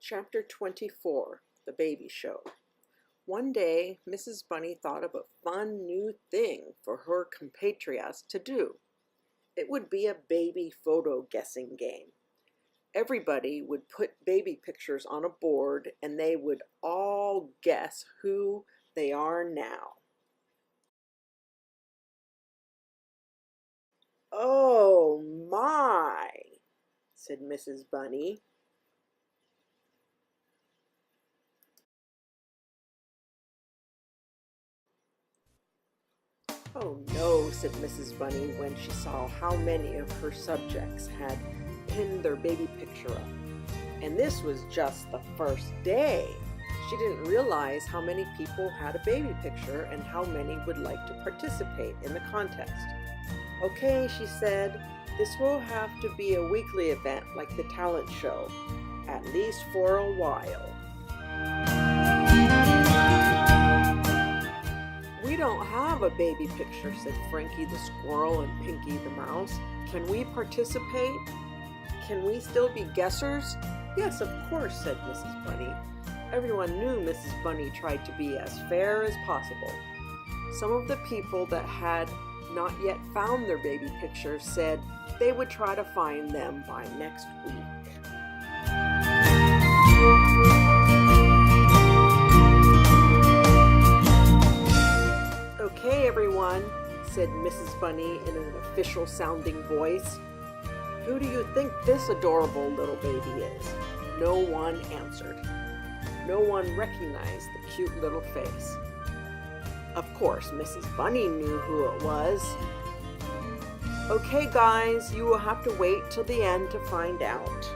Chapter 24, The Baby Show. One day, Mrs. Bunny thought of a fun new thing for her compatriots to do. It would be a baby photo guessing game. Everybody would put baby pictures on a board and they would all guess who they are now. "Oh my," said Mrs. Bunny. "Oh no," said Mrs. Bunny when she saw how many of her subjects had pinned their baby picture up. And this was just the first day. She didn't realize how many people had a baby picture and how many would like to participate in the contest. "Okay," she said, "this will have to be a weekly event like the talent show, at least for a while." "We don't have a baby picture," said Frankie the squirrel and Pinky the mouse. "Can we participate? Can we still be guessers?" "Yes, of course," said Mrs. Bunny. Everyone knew Mrs. Bunny tried to be as fair as possible. Some of the people that had not yet found their baby pictures said they would try to find them by next week. "Okay, everyone," said Mrs. Bunny in an official-sounding voice. "Who do you think this adorable little baby is?" No one answered. No one recognized the cute little face. Of course, Mrs. Bunny knew who it was. "Okay, guys, you will have to wait till the end to find out."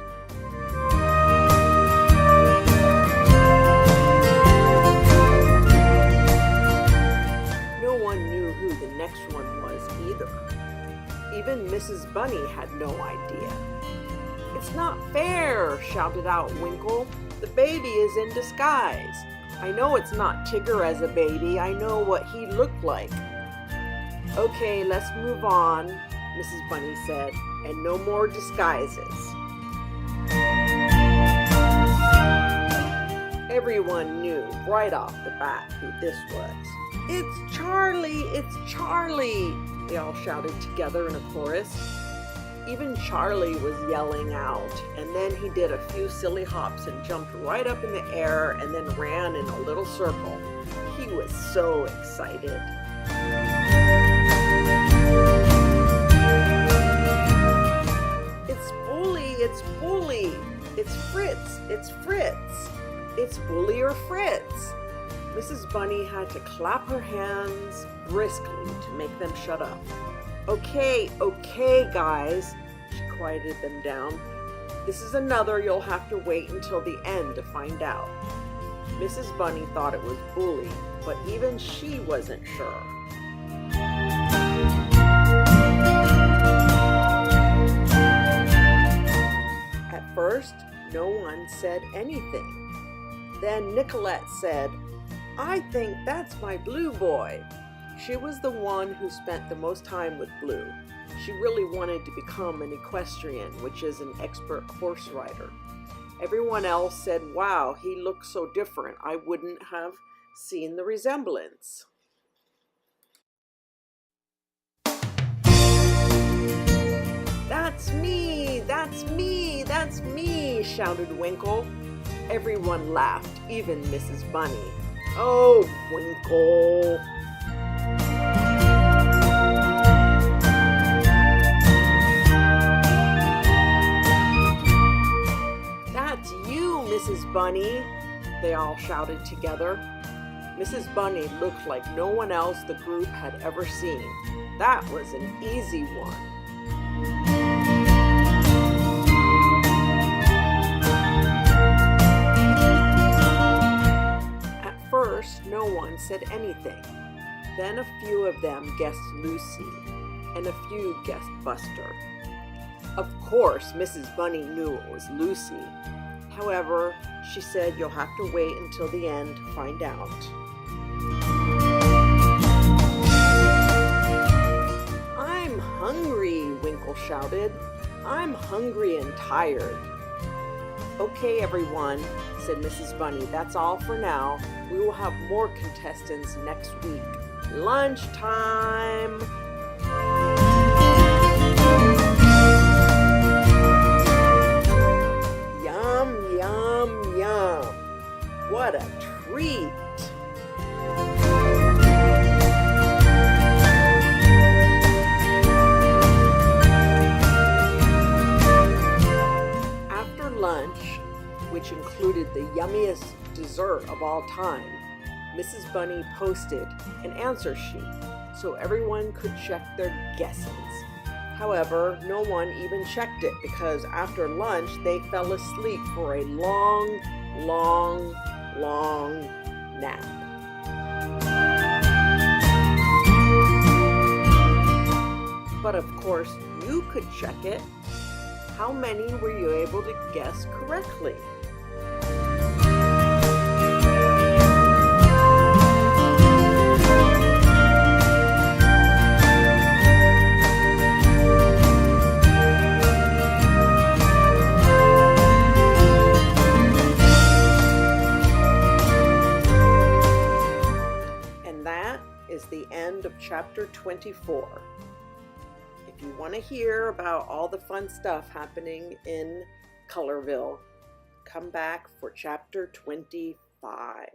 No one knew who the next one was either. Even Mrs. Bunny had no idea. "It's not fair," shouted out Winkle. "The baby is in disguise. I know it's not Tigger as a baby. I know what he looked like." "Okay, let's move on," Mrs. Bunny said, "and no more disguises." Everyone knew right off the bat who this was. "It's Charlie! It's Charlie!" they all shouted together in a chorus. Even Charlie was yelling out, and then he did a few silly hops and jumped right up in the air and then ran in a little circle. He was so excited. "It's Bully! It's Bully! It's Fritz! It's Fritz! It's Bully or Fritz!" Mrs. Bunny had to clap her hands briskly to make them shut up. Okay, guys," she quieted them down. "This is another you'll have to wait until the end to find out." Mrs. Bunny thought it was Bully, but even she wasn't sure. At first, no one said anything. Then Nicolette said, "I think that's my Blue boy." She was the one who spent the most time with Blue. She really wanted to become an equestrian, which is an expert horse rider. Everyone else said, "Wow, he looks so different. I wouldn't have seen the resemblance." "That's me! That's me! That's me!" shouted Winkle. Everyone laughed, even Mrs. Bunny. "Oh, Winkle!" "That's you, Mrs. Bunny!" they all shouted together. Mrs. Bunny looked like no one else the group had ever seen. That was an easy one. At first, no one said anything. Then a few of them guessed Lucy, and a few guessed Buster. Of course, Mrs. Bunny knew it was Lucy. However, she said you'll have to wait until the end to find out. "I'm hungry," Winkle shouted. "I'm hungry and tired." "Okay, everyone," said Mrs. Bunny, "that's all for now. We will have more contestants next week. Lunchtime!" Yum, yum, yum. What a treat! After lunch, which included the yummiest dessert of all time, Mrs. Bunny posted an answer sheet so everyone could check their guesses. However, no one even checked it because after lunch they fell asleep for a long, long, long nap. But of course, you could check it. How many were you able to guess correctly? And that is the end of chapter 24. If you want to hear about all the fun stuff happening in Colorville, come back for chapter 25.